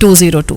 202।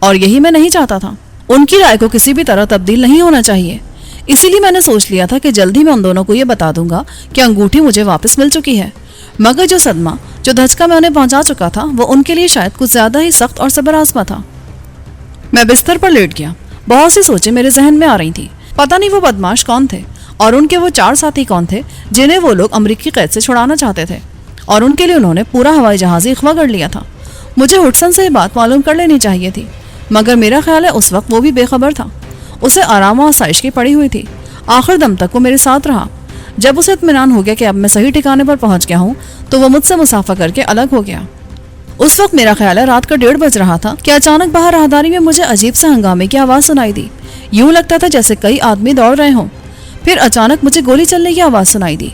اور یہی میں نہیں چاہتا تھا. ان کی رائے کو کسی بھی طرح تبدیل نہیں ہونا چاہیے. اسی لیے میں نے سوچ لیا تھا کہ جلد ہی میں ان دونوں کو یہ بتا دوں گا کہ انگوٹھی مجھے واپس مل چکی ہے. مگر جو صدمہ، جو دھچکا میں انہیں پہنچا چکا تھا، وہ ان کے لیے شاید کچھ زیادہ ہی سخت اور صبر آزما تھا. میں بستر پر لیٹ گیا. بہت سی سوچیں میرے ذہن میں آ رہی تھی. پتہ نہیں وہ بدماش کون تھے اور ان کے وہ 4 ساتھی کون تھے جنہیں وہ لوگ امریکی قید سے چھڑانا چاہتے تھے، اور ان کے لیے انہوں نے پورا ہوائی جہاز ہی اغوا کر لیا تھا. مجھے ہڈسن سے یہ بات معلوم کر لینی چاہیے تھی، مگر میرا خیال ہے اس وقت وہ بھی بے خبر تھا. اسے آرام و آسائش کی پڑی ہوئی تھی. آخر دم تک وہ میرے ساتھ رہا. جب اسے اطمینان ہو گیا کہ اب میں صحیح ٹھکانے پر پہنچ گیا ہوں تو وہ مجھ سے مسافہ کر کے الگ ہو گیا. اس وقت میرا خیال ہے رات کا 1:30 بج رہا تھا کہ اچانک باہر راہداری میں مجھے عجیب سے ہنگامے کی آواز سنائی دی. یوں لگتا تھا جیسے کئی آدمی دوڑ رہے ہوں. پھر اچانک مجھے گولی چلنے کی آواز سنائی دی.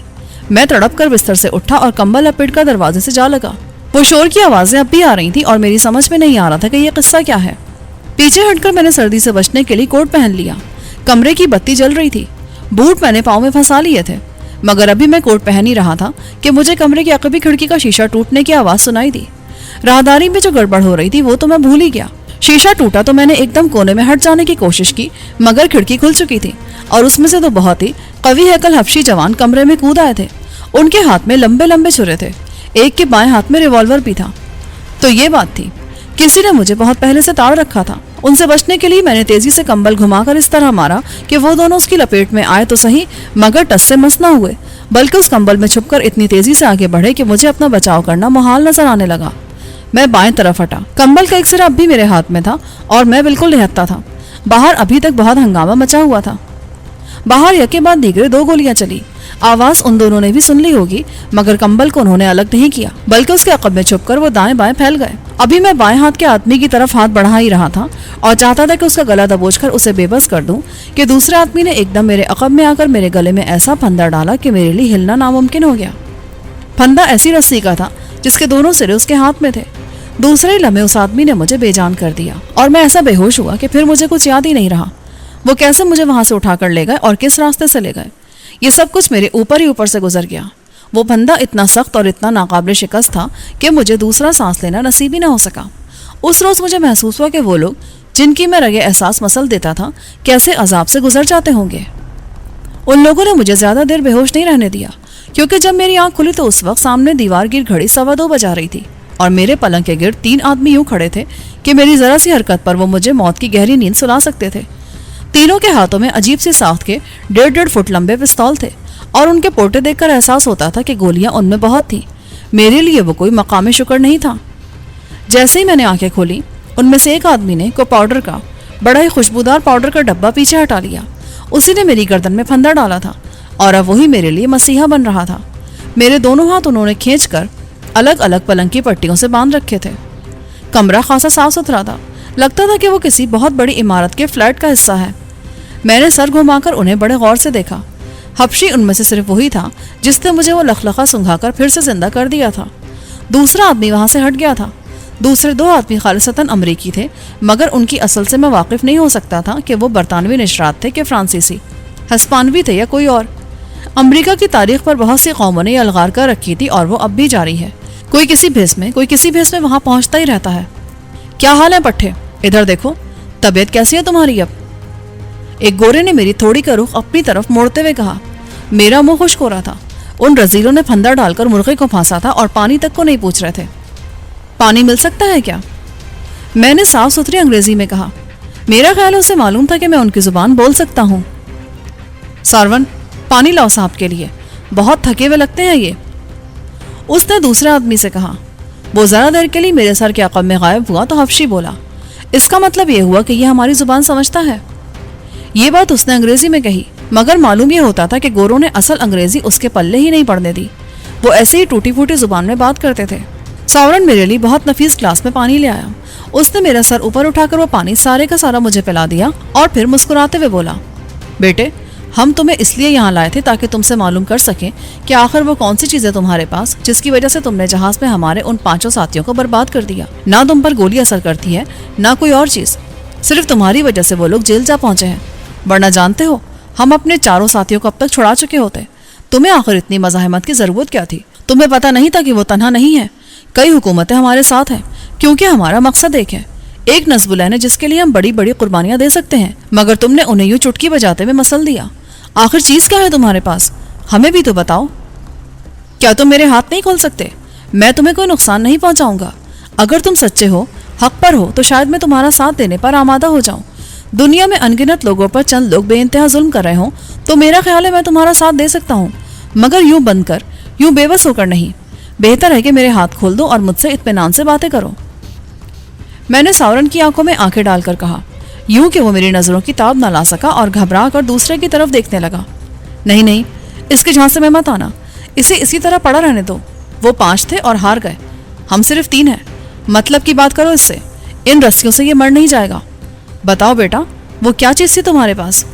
میں تڑپ کر بستر سے اٹھا اور کمبل لپیٹ کر دروازے سے جا لگا. وہ شور کی آوازیں اب بھی آ رہی تھیں اور میری سمجھ میں نہیں آ رہا تھا کہ یہ قصہ کیا ہے. پیچھے ہٹ کر میں نے سردی سے بچنے کے لیے کوٹ پہن لیا. کمرے کی بتی جل رہی تھی. بوٹ میں نے پاؤں میں پھنسا لیے تھے، مگر ابھی میں کوٹ پہن ہی رہا تھا کہ مجھے کمرے کی عقبی کھڑکی کا شیشہ ٹوٹنے کی آواز سنائی دی. راہداری میں جو گڑبڑ ہو رہی تھی وہ تو میں بھول ہی گیا. شیشہ ٹوٹا تو میں نے ایک دم کونے میں ہٹ جانے کی کوشش کی، مگر کھڑکی کھل چکی تھی اور اس میں سے تو بہت ہی قوی ہیکل حبشی جوان کمرے میں کود آئے تھے. ان کے ہاتھ میں لمبے لمبے چھرے تھے. ایک کے بائیں ہاتھ میں ریوالور بھی تھا. تو یہ بات تھی، کسی نے مجھے بہت پہلے سے تاڑ رکھا تھا. ان سے بچنے کے لیے میں نے تیزی سے کمبل گھما کر اس طرح مارا کہ وہ دونوں اس کی لپیٹ میں آئے تو صحیح، مگر ٹس سے مس نہ ہوئے، بلکہ اس کمبل میں چھپ کر اتنی تیزی سے آگے بڑھے کہ مجھے اپنا بچاؤ کرنا محال نظر آنے لگا. میں بائیں طرف ہٹا. کمبل کا ایک سرا اب بھی میرے ہاتھ میں تھا اور میں بالکل نہتا تھا. باہر ابھی تک بہت ہنگامہ مچا ہوا تھا. باہر یکے بعد دیگرے 2 گولیاں چلی. آواز ان دونوں نے بھی سن لی ہوگی، مگر کمبل کو انہوں نے الگ نہیں کیا، بلکہ اس کے عقب میں چھپ کر وہ دائیں بائیں پھیل گئے. ابھی میں بائیں ہاتھ کے آدمی کی طرف ہاتھ بڑھا ہی رہا تھا اور چاہتا تھا کہ اس کا گلا دبوچ کر اسے بے بس کر دوں کہ دوسرے آدمی نے ایک دم میرے عقب میں آ کر میرے گلے میں ایسا پھندا ڈالا کہ میرے لیے ہلنا ناممکن ہو گیا. پھندا ایسی رسی کا تھا جس کے دونوں سرے اس کے ہاتھ میں تھے. دوسرے لمحے اس آدمی نے مجھے بے جان کر دیا اور میں ایسا بے ہوش ہوا کہ پھر مجھے کچھ یاد ہی نہیں رہا. وہ کیسے مجھے وہاں سے اٹھا کر لے گئے اور کس راستے سے لے گئے، یہ سب کچھ میرے اوپر ہی اوپر سے گزر گیا. وہ پھندا اتنا سخت اور اتنا ناقابل شکست تھا کہ مجھے دوسرا سانس لینا نصیب ہی نہ ہو سکا. اس روز مجھے محسوس ہوا کہ وہ لوگ جن کی میں رگے احساس مسل دیتا تھا کیسے عذاب سے گزر جاتے ہوں گے. ان لوگوں نے مجھے زیادہ دیر بے ہوش نہیں رہنے دیا، کیونکہ جب میری آنکھ کھلی تو اس وقت سامنے دیوار گیر گھڑی 2:15 بجا رہی تھی اور میرے پلنگ کے گرد 3 آدمی یوں کھڑے تھے کہ میری ذرا سی حرکت پر وہ مجھے موت کی گہری نیند سلا سکتے تھے. تینوں کے ہاتھوں میں عجیب سی ساخت کے 1.5 فٹ لمبے پستول تھے اور ان کے پوٹے دیکھ کر احساس ہوتا تھا کہ گولیاں ان میں بہت تھیں. میرے لیے وہ کوئی مقام شکر نہیں تھا. جیسے ہی میں نے آنکھیں کھولی، ان میں سے ایک آدمی نے کو پاؤڈر کا، بڑا ہی خوشبودار پاؤڈر کا ڈبہ پیچھے ہٹا لیا. اسی نے میری گردن میں پھندا ڈالا تھا اور اب وہی میرے لیے مسیحا بن رہا تھا. میرے دونوں ہاتھ انہوں نے کھینچ کر الگ الگ پلنگ کی پٹیوں سے باندھ رکھے تھے. کمرہ خاصا صاف ستھرا تھا. لگتا تھا کہ وہ کسی بہت بڑی عمارت کے فلیٹ کا حصہ ہے. میں نے سر گھما کر انہیں بڑے غور سے دیکھا. حبشی ان میں سے صرف وہی تھا جس نے مجھے وہ لخلخہ سنگھا کر پھر سے زندہ کر دیا تھا. دوسرا آدمی وہاں سے ہٹ گیا تھا. دوسرے 2 آدمی خالصتاً امریکی تھے، مگر ان کی اصل سے میں واقف نہیں ہو سکتا تھا کہ وہ برطانوی نشرات تھے کہ فرانسیسی، ہسپانوی تھے یا کوئی اور. امریکہ کی تاریخ پر بہت سی قوموں نے یہ الغار کر رکھی تھی اور وہ اب بھی جاری ہے. کوئی کسی بھیس میں کوئی کسی بھیس میں وہاں پہنچتا ہی رہتا ہے. کیا حال ہے پٹھے؟ ادھر دیکھو، طبیعت کیسی ہے تمہاری اب؟ ایک گورے نے میری تھوڑی کا رخ اپنی طرف موڑتے ہوئے کہا. میرا منہ خشک ہو رہا تھا. ان رزیلوں نے پھندا ڈال کر مرغے کو پھانسا تھا اور پانی تک کو نہیں پوچھ رہے تھے. پانی مل سکتا ہے کیا؟ میں نے صاف ستھری انگریزی میں کہا. میرا خیال اسے معلوم تھا کہ میں ان کی زبان بول سکتا ہوں. سارون، پانی لاؤ صاحب کے لیے، بہت تھکے ہوئے لگتے ہیں یہ. اس نے دوسرے آدمی سے کہا. وہ ذرا دیر کے لیے میرے سر کے عقب میں غائب ہوا تو حبشی بولا. اس کا مطلب یہ ہوا کہ یہ ہماری زبان سمجھتا ہے. یہ بات اس نے انگریزی میں کہی، مگر معلوم یہ ہوتا تھا کہ گوروں نے اصل انگریزی اس کے پلے ہی نہیں پڑنے دی. وہ ایسے ہی ٹوٹی پھوٹی زبان میں بات کرتے تھے. ساورن میرے لیے بہت نفیس گلاس میں پانی لے آیا. اس نے میرا سر اوپر اٹھا کر وہ پانی سارے کا سارا مجھے پلا دیا اور پھر مسکراتے ہوئے بولا. بیٹے، ہم تمہیں اس لیے یہاں لائے تھے تاکہ تم سے معلوم کر سکیں کہ آخر وہ کون سی چیز ہے تمہارے پاس جس کی وجہ سے تم نے جہاز میں ہمارے ان 5 ساتھیوں کو برباد کر دیا. نہ تم پر گولی اثر کرتی ہے، نہ کوئی اور چیز. صرف تمہاری وجہ سے وہ لوگ جیل جا پہنچے ہیں، ورنہ جانتے ہو ہم اپنے 4 ساتھیوں کو اب تک چھڑا چکے ہوتے. تمہیں آخر اتنی مزاحمت کی ضرورت کیا تھی؟ تمہیں پتہ نہیں تھا کہ وہ تنہا نہیں ہے. کئی حکومتیں ہمارے ساتھ ہیں کیونکہ ہمارا مقصد ایک ہے. ایک نسبلین ہے جس کے لیے ہم بڑی بڑی قربانیاں دے سکتے ہیں، مگر تم نے انہیں یوں چٹکی بجاتے میں مسل دیا۔ آخر چیز کیا ہے تمہارے پاس؟ ہمیں بھی تو بتاؤ۔ کیا تم میرے ہاتھ نہیں کھول سکتے؟ میں تمہیں کوئی نقصان نہیں پہنچاؤں گا۔ اگر تم سچے ہو، حق پر ہو، تو شاید میں تمہارا ساتھ دینے پر آمادہ ہو جاؤں۔ دنیا میں انگنت لوگوں پر چند لوگ بے انتہا ظلم کر رہے ہوں تو میرا خیال ہے میں تمہارا ساتھ دے سکتا ہوں، مگر یوں بند کر، یوں بے بس ہو کر نہیں۔ بہتر ہے کہ میرے ہاتھ کھول دو اور مجھ سے اطمینان سے باتیں کرو۔ میں نے ساورن کی آنکھوں میں آنکھیں ڈال کر کہا، یوں کہ وہ میری نظروں کی تاب نہ لا سکا اور گھبرا کر دوسرے کی طرف دیکھنے لگا۔ نہیں نہیں، اس کے جھانسے میں مت آنا، اسے اسی طرح پڑا رہنے دو۔ وہ 5 تھے اور ہار گئے، ہم صرف 3 ہیں۔ مطلب کی بات کرو اس سے، ان رسیوں سے یہ مر نہیں جائے گا۔ بتاؤ بیٹا، وہ کیا چیز تھی تمہارے پاس؟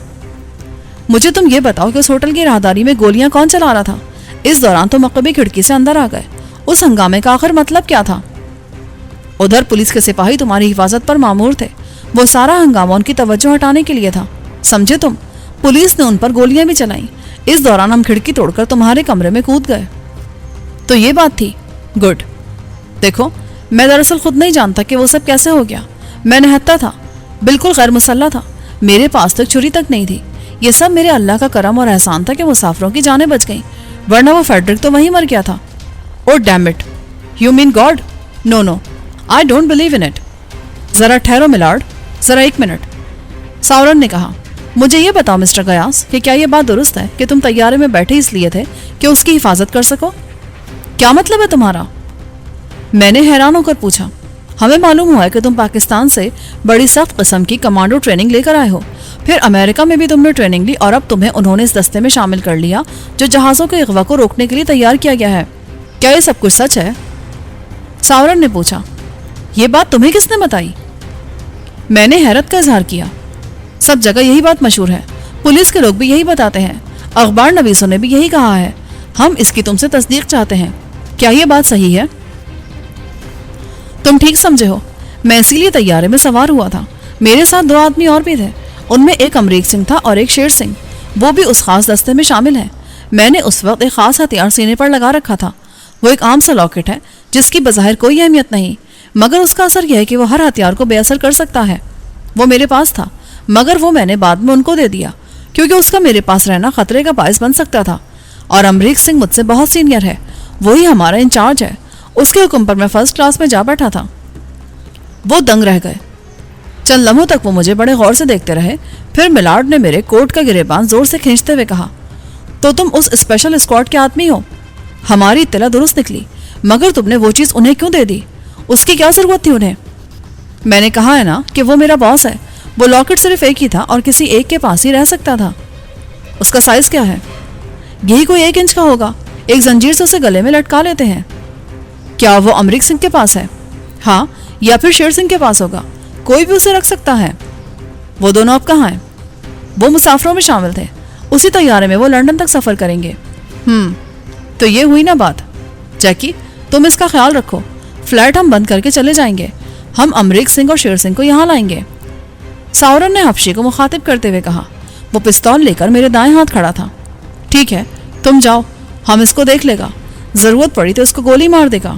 مجھے تم یہ بتاؤ کہ اس ہوٹل کی راہداری میں گولیاں کون چلا رہا تھا؟ اس دوران تم مقبی کھڑکی سے اندر آ گئے، اس ہنگامے کا آخر مطلب کیا تھا؟ ادھر پولیس کے سپاہی تمہاری حفاظت پر مامور تھے، وہ سارا ہنگامہ ان کی توجہ ہٹانے کے لیے تھا، سمجھے تم؟ پولیس نے ان پر گولیاں بھی چلائیں، اس دوران ہم کھڑکی توڑ کر تمہارے کمرے میں کود گئے۔ تو یہ بات تھی؟ گڈ۔ دیکھو، میں دراصل خود نہیں جانتا کہ وہ سب کیسے ہو گیا۔ میں نہتا تھا، بالکل غیر مسلح تھا، میرے پاس تک چھری تک نہیں تھی۔ یہ سب میرے اللہ کا کرم اور احسان تھا کہ مسافروں کی جانیں بچ گئیں، ورنہ وہ فیڈرک تو وہیں مر گیا تھا۔ Oh damn it, you mean God? No no, I don't believe in it. ذرا ٹھہرو ملارڈ، ذرا 1 منٹ۔ ساورن نے کہا، مجھے یہ بتاؤ مسٹر گیاس کہ کیا یہ بات درست ہے کہ تم طیارے میں بیٹھے اس لیے تھے کہ اس کی حفاظت کر سکو؟ کیا مطلب ہے تمہارا؟ میں نے حیران ہو کر پوچھا۔ ہمیں معلوم ہوا ہے کہ تم پاکستان سے بڑی سخت قسم کی کمانڈو ٹریننگ لے کر آئے ہو، پھر امریکہ میں بھی تم نے ٹریننگ لی اور اب تمہیں انہوں نے اس دستے میں شامل کر لیا جو جہازوں کے اغوا کو روکنے کے لیے تیار کیا گیا ہے۔ کیا یہ سب کچھ سچ ہے؟ ساورن نے پوچھا۔ یہ بات تمہیں کس نے بتائی؟ میں نے حیرت کا اظہار کیا۔ سب جگہ یہی بات مشہور ہے، پولیس کے لوگ بھی یہی بتاتے ہیں، اخبار نویسوں نے بھی یہی کہا ہے۔ ہم اس کی تم سے تصدیق چاہتے ہیں، کیا یہ بات صحیح ہے؟ تم ٹھیک سمجھے ہو، میں اسی لیے طیارے میں سوار ہوا تھا۔ میرے ساتھ 2 آدمی اور بھی تھے، ان میں ایک امریک سنگھ تھا اور ایک شیر سنگھ، وہ بھی اس خاص دستے میں شامل ہیں۔ میں نے اس وقت ایک خاص ہتھیار سینے پر لگا رکھا تھا، وہ ایک عام سا لاکٹ ہے جس کی بظاہر کوئی اہمیت نہیں، مگر اس کا اثر یہ ہے کہ وہ ہر ہتھیار کو بے اثر کر سکتا ہے۔ وہ میرے پاس تھا، مگر وہ میں نے بعد میں ان کو دے دیا کیونکہ اس کا میرے پاس رہنا خطرے کا باعث بن سکتا تھا، اور امریک سنگھ مجھ سے بہت سینئر ہے، وہی ہمارا انچارج ہے، اس کے حکم پر میں فرسٹ کلاس میں جا بیٹھا تھا۔ وہ دنگ رہ گئے، چند لمحوں تک وہ مجھے بڑے غور سے دیکھتے رہے، پھر ملارڈ نے میرے کوٹ کا گریبان زور سے کھینچتے ہوئے کہا، تو تم اس اسپیشل اسکواڈ کے آدمی ہو؟ ہماری اطلاع درست نکلی، مگر تم نے وہ چیز انہیں کیوں دے دی؟ اس کی کیا ضرورت تھی انہیں؟ میں نے کہا ہے نا کہ وہ میرا باس ہے، وہ لاکٹ صرف ایک ہی تھا اور کسی ایک کے پاس ہی رہ سکتا تھا۔ اس کا سائز کیا ہے؟ یہی کوئی 1 انچ کا ہوگا، ایک زنجیر سے اسے گلے میں لٹکا لیتے ہیں۔ کیا وہ امریک سنگھ کے پاس ہے؟ ہاں، یا پھر شیر سنگھ کے پاس ہوگا، کوئی بھی اسے رکھ سکتا ہے۔ وہ دونوں اب کہاں ہیں؟ وہ مسافروں میں شامل تھے، اسی طیارے میں وہ لندن تک سفر کریں گے۔ تو یہ ہوئی نا بات۔ جیکی، تم اس کا خیال رکھو، فلائٹ ہم بند کر کے چلے جائیں گے، ہم امریک سنگھ اور شیر سنگھ کو یہاں لائیں گے۔ ساورن نے حبشی کو مخاطب کرتے ہوئے کہا، وہ پستول لے کر میرے دائیں ہاتھ کھڑا تھا۔ ٹھیک ہے، تم جاؤ، ہم اس کو دیکھ لے گا، ضرورت پڑی تو اس کو گولی مار دے گا۔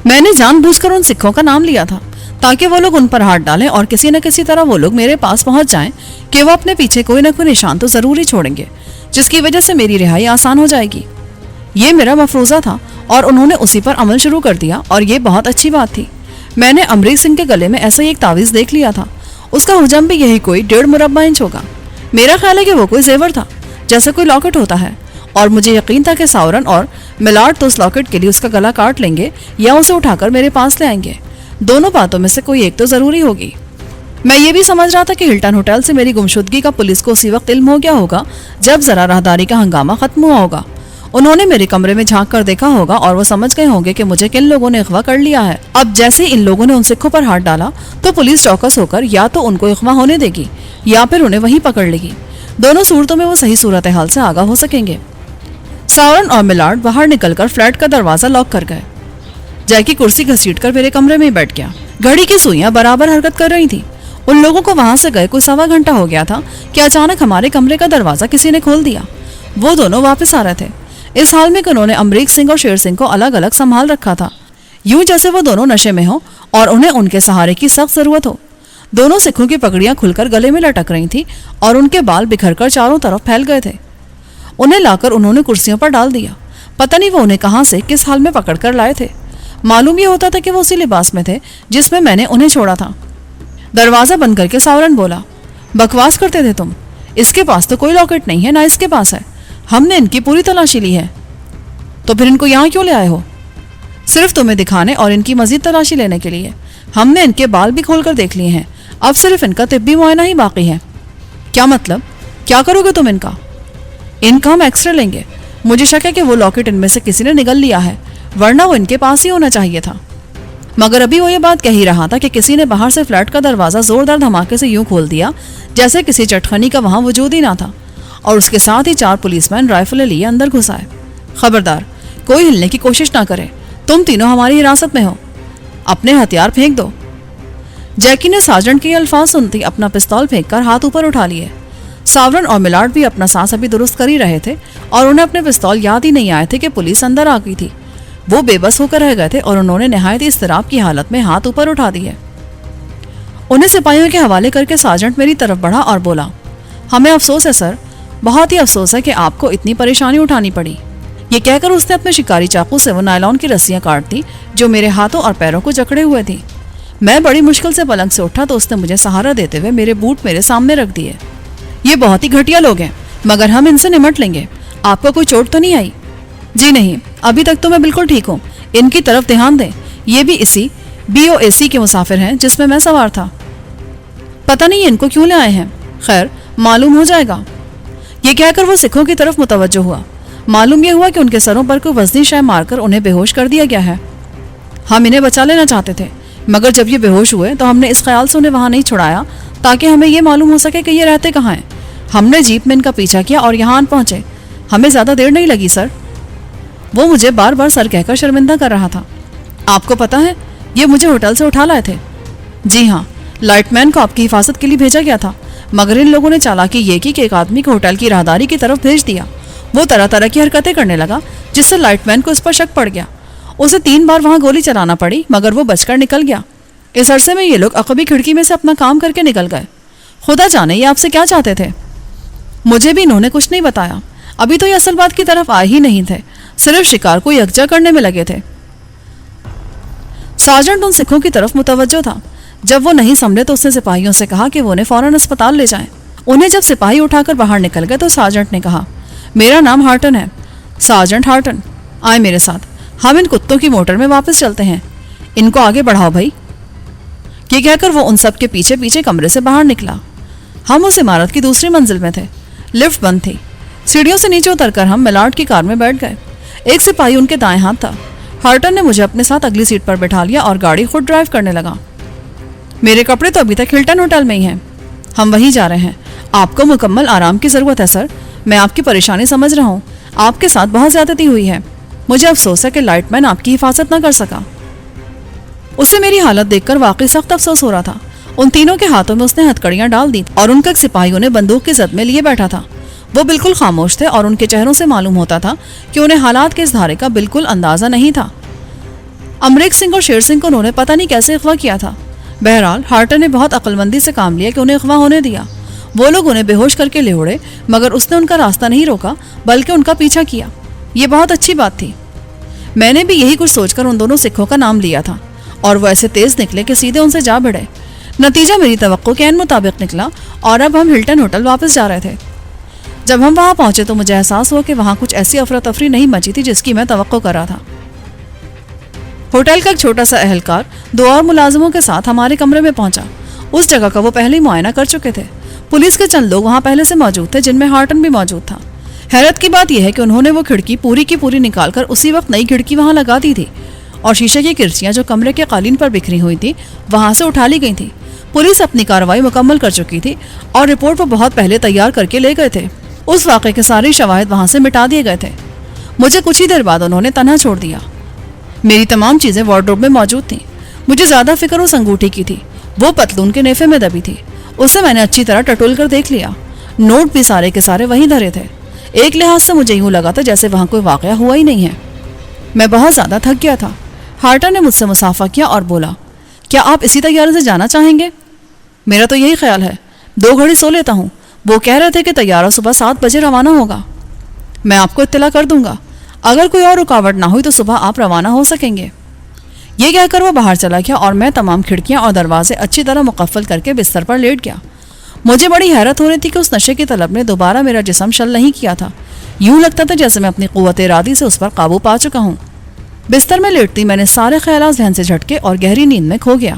میں نے جان بوجھ کر ان سکھوں کا نام لیا تھا تاکہ وہ لوگ ان پر ہاتھ ڈالیں اور کسی نہ کسی طرح وہ لوگ میرے پاس پہنچ جائیں کہ وہ اپنے پیچھے کوئی نہ کوئی نشان تو ضرور ہی چھوڑیں گے جس کی وجہ سے میری رہائی آسان ہو جائے گی۔ یہ میرا مفروضہ تھا اور انہوں نے اسی پر عمل شروع کر دیا، اور یہ بہت اچھی بات تھی۔ میں نے امریک سنگھ کے گلے میں ایسا ہی ایک تعویذ دیکھ لیا تھا، اس کا حجم بھی یہی کوئی 1.5 مربع انچ ہوگا۔ میرا خیال ہے کہ وہ کوئی زیور تھا، جیسے کوئی لاکٹ ہوتا ہے، اور مجھے یقین تھا کہ ساورن اور ملارڈ تو اس لاکٹ کے لیے اس کا گلا کاٹ لیں گے یا اسے اٹھا کر میرے پاس لے آئیں گے۔ دونوں باتوں میں سے کوئی ایک تو ضروری ہوگی۔ میں یہ بھی سمجھ رہا تھا کہ ہلٹن ہوٹل سے میری گمشدگی کا پولیس کو اسی وقت علم ہو گیا ہوگا جب ذرا راہداری کا ہنگامہ ختم ہوا ہوگا۔ انہوں نے میرے کمرے میں جھانک کر دیکھا ہوگا اور وہ سمجھ گئے ہوں گے کہ مجھے کن لوگوں نے اغوا کر لیا ہے۔ اب جیسے ان لوگوں نے ان سکھوں پر ہاتھ ڈالا تو پولیس چوکس ہو کر یا تو ان کو اغوا ہونے دے گی یا پھر انہیں وہیں پکڑ لے گی۔ دونوں صورتوں میں وہ صحیح صورتحال سے آگاہ ہو سکیں گے۔ ساورن اور ملارڈ باہر نکل کر فلیٹ کا دروازہ لاک کر گئے۔ جیکی کرسی گھسیٹ کر میرے کمرے میں بیٹھ گیا۔ گھڑی کی سوئیاں برابر حرکت کر رہی تھیں۔ ان لوگوں کو وہاں سے گئے کوئی 1.25 گھنٹہ ہو گیا تھا کہ اچانک ہمارے کمرے کا دروازہ کسی نے کھول دیا۔ وہ دونوں واپس آ رہے تھے، اس حال میں کہ انہوں نے امریک سنگھ اور شیر سنگھ کو الگ الگ سنبھال رکھا تھا، یوں جیسے وہ دونوں نشے میں ہوں اور انہیں ان کے سہارے کی سخت ضرورت ہو۔ دونوں سکھوں کی پگڑیاں کھل کر گلے میں لٹک رہی تھی اور ان کے بال بکھر کر چاروں طرف پھیل گئے تھے۔ انہیں لا کر انہوں نے کرسیوں پر ڈال دیا۔ پتہ نہیں وہ انہیں کہاں سے کس حال میں پکڑ کر لائے تھے۔ معلوم یہ ہوتا تھا کہ وہ اسی لباس میں تھے جس میں میں نے انہیں چھوڑا تھا۔ دروازہ بند کر کے ساورن بولا، بکواس کرتے تھے تم، اس کے پاس تو کوئی لاکٹ نہیں ہے، نہ اس کے پاس ہے، ہم نے ان کی پوری تلاشی لی ہے۔ تو پھر ان کو یہاں کیوں لے آئے ہو؟ صرف تمہیں دکھانے اور ان کی مزید تلاشی لینے کے لیے۔ ہم نے ان کے بال بھی کھول کر دیکھ لیے ہیں، اب صرف ان کا طبی معائنہ ہی باقی ہے۔ کیا مطلب؟ کیا کرو گے تم ان کا؟ ان کا ہم ایکس رے لیں گے۔ مجھے شک ہے کہ وہ لاکٹ ان میں سے کسی نے نگل لیا ہے، ورنہ وہ ان کے پاس ہی ہونا چاہیے تھا۔ مگر ابھی وہ یہ بات کہہ ہی رہا تھا کہ کسی نے باہر سے فلیٹ کا دروازہ زوردار دھماکے سے یوں کھول دیا جیسے کسی چٹخنی کا وہاں وجود ہی نہ تھا، اور اس کے ساتھ ہی 4 پولیس مین رائفلیں لیے اندر گھس آئے۔ خبردار، کوئی ہلنے کی کوشش نہ کرے، تم تینوں ہماری حراست میں ہو، اپنے ہتھیار پھینک دو۔ جیکی نے سارجنٹ کے یہ الفاظ سنتی اپنا پستول پھینک کر ہاتھ اوپر اٹھا لیے۔ ساورن اور ملاڈ بھی اپنا سانس ابھی درست کر ہی رہے تھے اور انہیں اپنے پستول یاد ہی نہیں آئے تھے کہ پولیس اندر آ گئی تھی۔ وہ بے بس ہو کر رہ گئے تھے اور انہوں نے نہایت اضطراب کی حالت میں ہاتھ اوپر اٹھا دیے۔ انہیں سپاہیوں کے حوالے کر کے سارجنٹ میری طرف بڑھا اور بولا، ہمیں افسوس ہے سر، بہت ہی افسوس ہے کہ آپ کو اتنی پریشانی اٹھانی پڑی۔ یہ کہہ کر اس نے اپنے شکاری چاقو سے وہ نائلون کی رسیاں کاٹ دی جو میرے ہاتھوں اور پیروں کو جکڑے ہوئے تھی۔ میں بڑی مشکل سے پلنگ سے اٹھا تو اس نے مجھے سہارا دیتے ہوئے میرے بوٹ میرے سامنے رکھ دیے۔ یہ بہت ہی گھٹیا لوگ ہیں، مگر ہم ان سے نمٹ لیں گے۔ آپ کو کوئی چوٹ تو نہیں آئی؟ جی نہیں، ابھی تک تو میں بالکل ٹھیک ہوں۔ ان کی طرف دھیان دیں، یہ بھی اسی BOAC کے مسافر ہیں جس میں سوار تھا۔ پتہ نہیں ان کو کیوں لے آئے ہیں، خیر معلوم ہو جائے گا۔ یہ کہہ کر وہ سکھوں کی طرف متوجہ ہوا۔ معلوم یہ ہوا کہ ان کے سروں پر کوئی وزنی شے مار کر انہیں بے ہوش کر دیا گیا ہے۔ ہم انہیں بچا لینا چاہتے تھے، مگر جب یہ بے ہوش ہوئے تو ہم نے اس خیال سے انہیں وہاں نہیں چھڑایا تاکہ ہمیں یہ معلوم ہو سکے کہ یہ رہتے کہاں ہیں۔ ہم نے جیپ میں ان کا پیچھا کیا اور یہاں آن پہنچے۔ ہمیں زیادہ دیر نہیں لگی سر۔ وہ مجھے بار بار سر کہہ کر شرمندہ کر رہا تھا۔ آپ کو پتا ہے یہ مجھے ہوٹل سے اٹھا لائے تھے؟ جی ہاں، لائٹ مین کو آپ کی حفاظت کے لیے بھیجا گیا تھا، مگر ان لوگوں نے چالاکی یہ کی کہ ایک آدمی کو ہوٹل کی راہداری کی طرف بھیج دیا۔ وہ طرح طرح کی حرکتیں کرنے لگا جس سے لائٹ مین کو اس پر شک پڑ گیا۔ اسے 3 بار وہاں گولی چلانا پڑی مگر وہ بچ کر نکل گیا۔ اس عرصے میں یہ لوگ عقبی کھڑکی میں سے اپنا کام کر کے نکل گئے۔ خدا جانے یہ آپ سے کیا چاہتے تھے؟ مجھے بھی انہوں نے کچھ نہیں بتایا۔ ابھی تو یہ اصل بات کی طرف آئے ہی نہیں تھے، صرف شکار کو یکجا کرنے میں لگے تھے۔ سارجنٹ ان سکھوں کی طرف متوجہ تھا۔ جب وہ نہیں سمجھے تو اس نے سپاہیوں سے کہا کہ وہ انہیں فوراً اسپتال لے جائیں۔ انہیں جب سپاہی اٹھا کر باہر نکل گئے تو سارجنٹ نے کہا، میرا نام ہارٹن ہے، سارجنٹ ہارٹن، آئے میرے ساتھ، ہم ان کتوں کی موٹر میں واپس چلتے ہیں۔ ان کو آگے بڑھاؤ بھائی۔ یہ کہہ کر وہ ان سب کے پیچھے پیچھے کمرے سے باہر نکلا۔ ہم اس عمارت کی دوسری منزل میں تھے۔ لفٹ بند تھی۔ سیڑھیوں سے نیچے اتر کر ہم ملاڈ کی کار میں بیٹھ گئے۔ ایک سپاہی ان کے دائیں ہاتھ تھا۔ ہارٹن نے مجھے اپنے ساتھ اگلی سیٹ پر بٹھا لیا اور گاڑی خود ڈرائیو کرنے لگا۔ میرے کپڑے تو ابھی تک ہلٹن ہوٹل میں ہی ہیں، ہم وہیں جا رہے ہیں۔ آپ کو مکمل آرام کی ضرورت ہے سر، میں آپ کی پریشانی سمجھ رہا ہوں، آپ کے ساتھ بہت زیادتی ہوئی ہے، مجھے افسوس ہے کہ لائٹ مین آپ کی حفاظت نہ کر سکا۔ اسے میری حالت دیکھ کر واقعی سخت افسوس ہو رہا تھا۔ ان تینوں کے ہاتھوں میں اس نے ہتھکڑیاں ڈال دی اور ان کا سپاہیوں نے بندوق کی زد میں لیے بیٹھا تھا۔ وہ بالکل خاموش تھے اور ان کے چہروں سے معلوم ہوتا تھا کہ انہیں حالات کے اس دھارے کا بالکل اندازہ نہیں تھا۔ امریک سنگھ اور شیر سنگھ کو انہوں نے پتہ نہیں کیسے اغوا کیا تھا۔ بہرحال ہارٹن نے بہت عقل مندی سے کام لیا کہ انہیں اغوا ہونے دیا۔ وہ لوگ انہیں بے ہوش کر کے لے اڑے مگر اس نے ان کا راستہ نہیں روکا بلکہ ان کا پیچھا کیا۔ یہ بہت اچھی بات تھی۔ میں نے بھی یہی کچھ سوچ کر ان دونوں سکھوں کا نام لیا تھا اور وہ ایسے تیز نکلے کہ سیدھے ان سے جا بھڑے۔ نتیجہ میری توقع کے عین مطابق نکلا اور اب ہم ہلٹن ہوٹل واپس جا رہے تھے۔ جب ہم وہاں پہنچے تو مجھے احساس ہوا کہ وہاں کچھ ایسی افراتفری نہیں مچی تھی جس کی میں توقع کر رہا تھا۔ ہوٹل کا ایک چھوٹا سا اہلکار 2 اور ملازموں کے ساتھ ہمارے کمرے میں پہنچا۔ اس جگہ کا وہ پہلے ہی معائنہ کر چکے تھے۔ پولیس کے چند لوگ وہاں پہلے سے موجود تھے جن میں ہارٹن بھی موجود تھا۔ حیرت کی بات یہ ہے کہ انہوں نے وہ کھڑکی پوری کی پوری نکال کر اسی وقت نئی کھڑکی وہاں لگا دی تھی اور شیشے کی کرسیاں جو کمرے کے قالین پر بکھری ہوئی تھی وہاں سے اٹھا لی گئی تھی۔ پولیس اپنی کارروائی مکمل کر چکی تھی اور رپورٹ وہ بہت پہلے تیار کر کے لے گئے تھے۔ اس واقعے کے سارے شواہد وہاں سے مٹا دیے گئے تھے۔ مجھے کچھ ہی دیر بعد انہوں نے تنہا چھوڑ دیا۔ میری تمام چیزیں وارڈروب میں موجود تھیں۔ مجھے زیادہ فکر اس انگوٹھی کی تھی، وہ پتلون کے نیفے میں دبی تھی۔ اسے میں نے اچھی طرح ٹٹول کر دیکھ لیا۔ نوٹ بھی سارے کے سارے وہیں دھرے تھے۔ ایک لحاظ سے مجھے یوں لگا تھا جیسے وہاں کوئی واقعہ ہوا ہی نہیں ہے۔ میں بہت زیادہ تھک گیا تھا۔ ہارٹن نے مجھ سے مصافحہ کیا اور بولا، کیا آپ اسی طیارے سے جانا چاہیں گے؟ میرا تو یہی خیال ہے، 2 گھڑی سو لیتا ہوں۔ وہ کہہ رہے تھے کہ طیارہ صبح 7 بجے روانہ ہوگا۔ میں آپ کو اطلاع کر دوں گا، اگر کوئی اور رکاوٹ نہ ہوئی تو صبح آپ روانہ ہو سکیں گے۔ یہ کہہ کر وہ باہر چلا گیا اور میں تمام کھڑکیاں اور دروازے اچھی طرح مقفل کر کے بستر پر لیٹ گیا۔ مجھے بڑی حیرت ہو رہی تھی کہ اس نشے کی طلب نے دوبارہ میرا جسم شل نہیں کیا تھا۔ یوں لگتا تھا جیسے میں اپنی قوت ارادی سے اس پر قابو پا چکا ہوں۔ بستر میں لیٹتی میں نے سارے خیالات ذہن سے جھٹکے اور گہری نیند میں کھو گیا۔